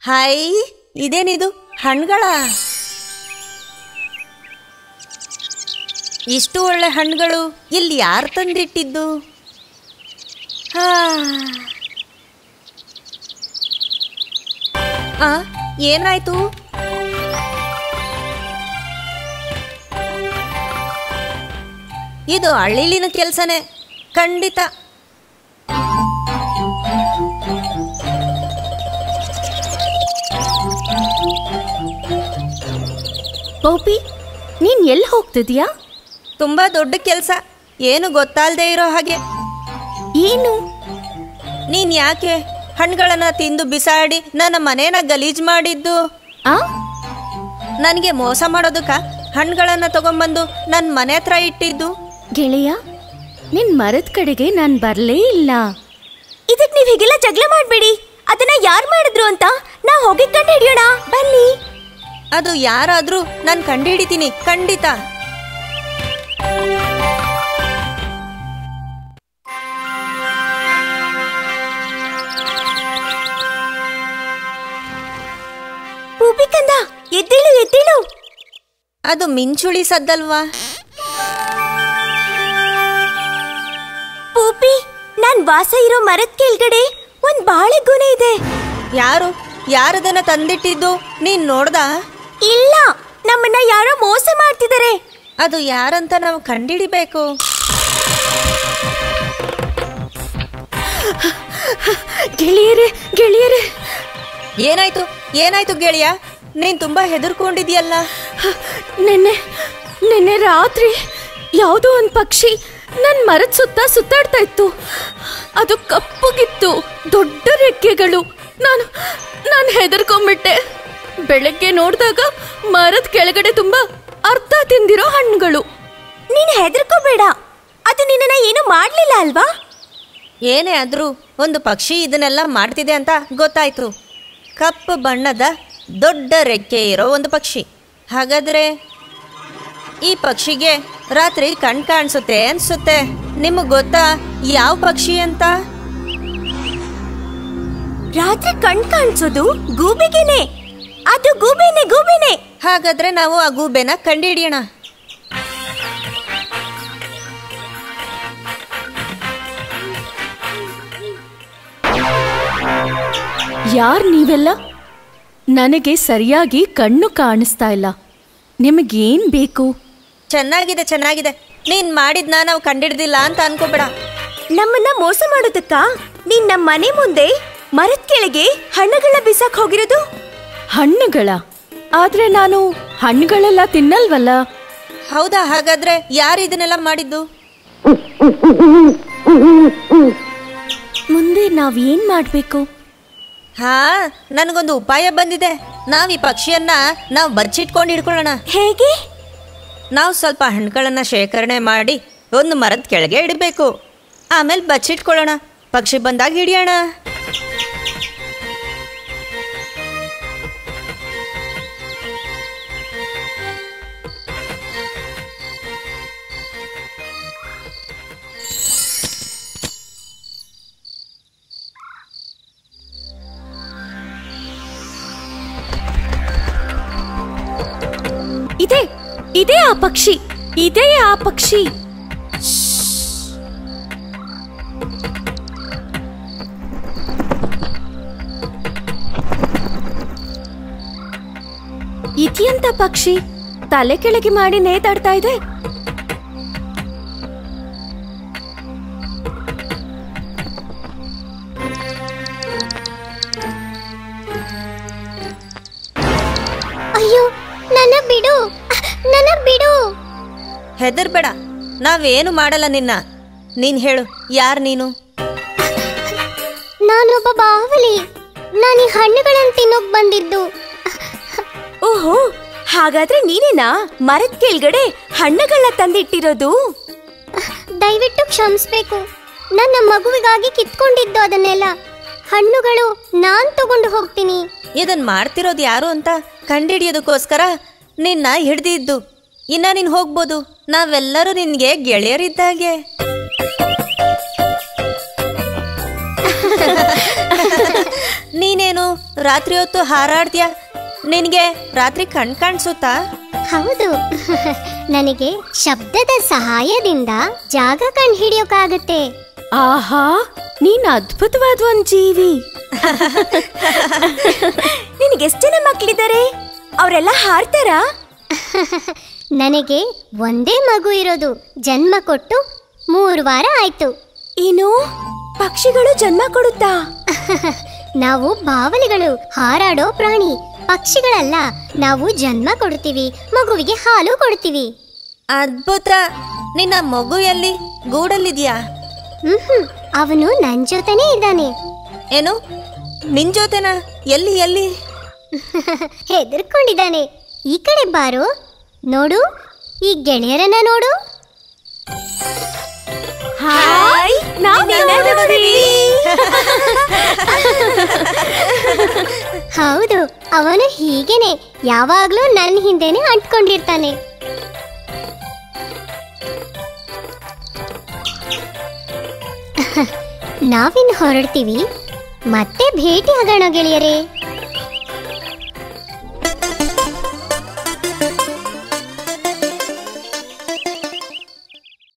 Hi, ಇದೇನಿದು ಹಣ್ಣುಗಳ? ಇಷ್ಟು ಒಳ್ಳೆ ಹಣ್ಣುಗಳು ಇಲ್ಲಿ ಯಾರು ತಂದಿಟ್ಟಿದ್ದು? ಏನಾಯ್ತು? ಇದು ಹಳ್ಳಿಲಿನ ಕೆಲಸನೇ ಖಂಡಿತ. ಪೋಪಿ, ನೀನ್ ಎಲ್ಲಿ ಹೋಗ್ತಿದ್ಯಾ? ತುಂಬಾ ದೊಡ್ಡ ಕೆಲಸ, ಏನು ಗೊತ್ತಾಲ್ದೇ ಇರೋ ಹಾಗೆ. ಏನು? ನೀನ್ ಯಾಕೆ ಹಣ್ಣುಗಳನ್ನ ತಿಂದು ಬಿಸಾಡಿ ನನ್ನ ಮನೇನ ಗಲೀಜ್ ಮಾಡಿದ್ದು? ನನಗೆ ಮೋಸ ಮಾಡೋದಕ್ಕ ಹಣ್ಣುಗಳನ್ನ ತಗೊಂಡ್ಬಂದು ನನ್ನ ಮನೆ ಹತ್ರ ಇಟ್ಟಿದ್ದು? ಗೆಳೆಯ, ನಿನ್ ಮರದ ಕಡೆಗೆ ನಾನ್ ಬರ್ಲೇ ಇಲ್ಲ. ಇದಕ್ ನೀವ್ ಹೀಗೆಲ್ಲ ಜಗಳ ಮಾಡ್ಬೇಡಿ. ಅದನ್ನ ಯಾರು ಮಾಡಿದ್ರು ಅಂತ ನಾವ್ ಹೋಗಿ ಕಂಡು ಹಿಡಿಯೋಣ ಬನ್ನಿ. ಅದು ಯಾರಾದ್ರೂ ನಾನು ಕಂಡು ಹಿಡಿತೀನಿ ಖಂಡಿತ. ಪೂಪಿ ಕಂದ, ಎದ್ದೇಳು ಎದ್ದೇಳು. ಅದು ಮಿಂಚುಳಿ ಸದ್ದಲ್ವಾ? ಪೂಪಿ, ನಾನ್ ವಾಸ ಇರೋ ಮರದ ಕೆಳಗಡೆ ಒಂದ್ ಬಾಳೆಗೊನೆ ಇದೆ. ಯಾರದನ್ನ ತಂದಿಟ್ಟಿದ್ದು ನೀನ್ ನೋಡ್ದಾ? ಇಲ್ಲ, ನಮ್ಮನ್ನ ಯಾರೋ ಮೋಸ ಮಾಡ್ತಿದ್ದಾರೆ. ಅದು ಯಾರಂತ ನಾವು ಕಂಡಿಡಿಬೇಕು. ಗೆಳೆಯರೇ ಗೆಳೆಯರೇ, ಏನಾಯ್ತು ಏನಾಯ್ತು ಗೆಳೆಯ? ನೀನ್ ತುಂಬಾ ಹೆದರ್ಕೊಂಡಿದ್ಯಲ್ಲ. ನಿನ್ನೆ ರಾತ್ರಿ ಯಾವುದೋ ಒಂದು ಪಕ್ಷಿ ನನ್ನ ಮರದ ಸುತ್ತ ಸುತ್ತಾಡ್ತಾ ಇತ್ತು. ಅದು ಕಪ್ಪುಗಿತ್ತು, ದೊಡ್ಡ ರೆಕ್ಕೆಗಳು. ನಾನು ಹೆದರ್ಕೊಂಡ್ಬಿಟ್ಟೆ. ಬೆಳಗ್ಗೆ ನೋಡಿದಾಗ ಮರದ ಕೆಳಗಡೆ ತುಂಬಾ ಅರ್ಧ ತಿಂದಿರೋ ಹಣ್ಣುಗಳು. ನೀನು ಹೆದರ್ಕೋಬೇಡ, ಅದು ನಿನ್ನನ್ನ ಏನು ಮಾಡ್ಲಿಲ್ಲ ಅಲ್ವಾ? ಏನೇ ಆದ್ರೂ ಒಂದು ಪಕ್ಷಿ ಇದನ್ನೆಲ್ಲ ಮಾಡ್ತಿದೆ ಅಂತ ಗೊತ್ತಾಯ್ತು. ಕಪ್ಪು ಬಣ್ಣದ ದೊಡ್ಡ ರೆಕ್ಕೆ ಇರೋ ಒಂದು ಪಕ್ಷಿ. ಹಾಗಾದ್ರೆ ಈ ಪಕ್ಷಿಗೆ ರಾತ್ರಿ ಕಣ್ ಕಾಣಿಸುತ್ತೆ ಅನ್ಸುತ್ತೆ. ನಿಮಗೆ ಗೊತ್ತಾ ಯಾವ ಪಕ್ಷಿ ಅಂತ? ರಾತ್ರಿ ಕಣ್ ಕಾಣಿಸೋದು ಗೂಬೆಗೆನೆ. ಅದು ಗೂಬೆನೆ. ಹಾಗಾದ್ರೆ ನಾವು ಆ ಗೂಬೆನ ಕಂಡುಹಿಡಿಯೋಣ. ಯಾರ್ ನೀವೆಲ್ಲ? ನನಗೆ ಸರಿಯಾಗಿ ಕಣ್ಣು ಕಾಣಿಸ್ತಾ ಇಲ್ಲ. ನಿಮಗೇನ್ ಬೇಕು? ಚೆನ್ನಾಗಿದೆ. ನೀನ್ ಮಾಡಿದ್ನ ನಾವು ಕಂಡಿಡ್ದಿಲ್ಲ ಅಂತ ಅನ್ಕೋಬೇಡ. ನಮ್ಮನ್ನ ಮೋಸ ಮಾಡೋದಕ್ಕ ನೀನ್ ನಮ್ಮ ಮನೆ ಮುಂದೆ ಮರದ ಕೆಳಗೆ ಹಣ್ಣುಗಳ ಬಿಸಾಕ್ ಹೋಗಿರೋದು? ಹಣ್ಣುಗಳ? ಆದ್ರೆ ನಾನು ಹಣ್ಣುಗಳೆಲ್ಲ ತಿನ್ನಲ್ವಲ್ಲ. ಹೌದಾ? ಹಾಗಾದ್ರೆ ಯಾರು ಇದನ್ನೆಲ್ಲ ಮಾಡಿದ್ದು? ಮುಂದೆ ನಾವೇನ್ ಮಾಡ್ಬೇಕು? ನನಗೊಂದು ಉಪಾಯ ಬಂದಿದೆ. ನಾವ್ ಈ ಪಕ್ಷಿಯನ್ನ ನಾವು ಬಚ್ಚಿಟ್ಕೊಂಡು ಹಿಡ್ಕೊಳ್ಳೋಣ. ಹೇಗೆ? ನಾವು ಸ್ವಲ್ಪ ಹಣ್ಣುಗಳನ್ನ ಶೇಖರಣೆ ಮಾಡಿ ಒಂದು ಮರದ ಕೆಳಗೆ ಇಡಬೇಕು. ಆಮೇಲೆ ಬಚ್ಚಿಟ್ಕೊಳ್ಳೋಣ. ಪಕ್ಷಿ ಬಂದಾಗ ಹಿಡಿಯೋಣ. ಇದೇ ಆ ಪಕ್ಷಿ. ಇದ್ಯಂತ ಪಕ್ಷಿ ತಲೆ ಕೆಳಗೆ ಮಾಡಿ ನೇತಾಡ್ತಾ ಇದೆ. ಅಯ್ಯೋ, ನನ್ನ ಬಿಡು. ಹೆದರ್ಬೇಡ, ನಾವೇನು ಮಾಡಲ್ಲ ನಿನ್ನ. ನೀನ್ ಹೇಳು, ಯಾರು ನೀನು? ನಾನೊಬ್ಬ ಬಾವಲಿ. ನಾನು ಈ ಹಣ್ಣುಗಳನ್ನು ತಿನ್ನೋಕ್ ಬಂದಿದ್ದು. ಓಹೋ, ಹಾಗಾದ್ರೆ ನೀನೇನಾ ಮರದ ಕೆಳಗಡೆ ಹಣ್ಣುಗಳ ತಂದಿಟ್ಟಿರೋದು? ದಯವಿಟ್ಟು ಕ್ಷಮಿಸ್ಬೇಕು. ನನ್ನ ಮಗುವಿಗಾಗಿ ಕಿತ್ಕೊಂಡಿದ್ದು ಅದನ್ನೆಲ್ಲ. ಹಣ್ಣುಗಳು ನಾನ್ ತಗೊಂಡು ಹೋಗ್ತೀನಿ. ಇದನ್ ಮಾಡ್ತಿರೋದು ಯಾರು ಅಂತ ಕಂಡಿಡಿಯೋದಕ್ಕೋಸ್ಕರ ನಿನ್ನ ಹಿಡ್ದಿದ್ದು. ಇನ್ನ ನೀನ್ ಹೋಗ್ಬೋದು. ನಾವೆಲ್ಲರೂ ನಿನ್ಗೆ ಗೆಳೆಯರಿದ್ದಾಗೆ. ನೀನೇನು ರಾತ್ರಿ ಹೊತ್ತು ಹಾರಾಡ್ತೀಯ? ನಿನಗೆ ರಾತ್ರಿ ಕಣ್ ಕಾಣಿಸುತ್ತಾ? ಹೌದು. ನನಗೆ ಶಬ್ದದ ಸಹಾಯದಿಂದ ಜಾಗ ಕಂಡು ಹಿಡಿಯೋಕ್ಕಾಗತ್ತೆ. ಆಹಾ, ನೀನ್ ಅದ್ಭುತವಾದ ಒಂದ್ ಜೀವಿ. ನಿನಗೆಷ್ಟು ಜನ ಮಕ್ಕಳಿದ್ದಾರೆ? ಅವರೆಲ್ಲ ಹಾರ್ತಾರಾ? ನನಗೆ ಒಂದೇ ಮಗು ಇರೋದು. ಜನ್ಮ ಕೊಟ್ಟು 3 ವಾರ ಆಯ್ತು. ಏನು, ಪಕ್ಷಿಗಳು ಜನ್ಮ ಕೊಡುತ್ತಾ? ನಾವು ಬಾವಲಿಗಳು, ಹಾರಾಡೋ ಪ್ರಾಣಿ. ಪಕ್ಷಿಗಳಲ್ಲ. ನಾವು ಜನ್ಮ ಕೊಡ್ತೀವಿ, ಮಗುವಿಗೆ ಹಾಲು ಕೊಡ್ತೀವಿ. ಅದ್ಭುತ. ನಿನ್ನ ಮಗು ಎಲ್ಲಿ? ಗೂಡಲ್ಲಿದ್ಯಾ? ಅವನು ನನ್ ಜೊತೆನೇ ಇದ್ದಾನೆ. ಏನು, ನಿನ್ ಜೊತೆನಾ? ಎಲ್ಲಿ ಎಲ್ಲಿ? ಹೆದರ್ಕೊಂಡಿದ್ದಾನೆ. ಈ ಕಡೆ ಬಾರೋ, ನೋಡು, ಈ ಗೆಳೆಯರನ್ನ ನೋಡು. ಹಾಯ್, ಹೌದು, ಅವನು ಹೀಗೇನೆ ಯಾವಾಗ್ಲೂ ನನ್ನ ಹಿಂದೆನೆ ಅಂಟ್ಕೊಂಡಿರ್ತಾನೆ. ನಾವಿನ್ ಹೊರಡ್ತೀವಿ. ಮತ್ತೆ ಭೇಟಿ ಆಗೋಣ ಗೆಳೆಯರೇ.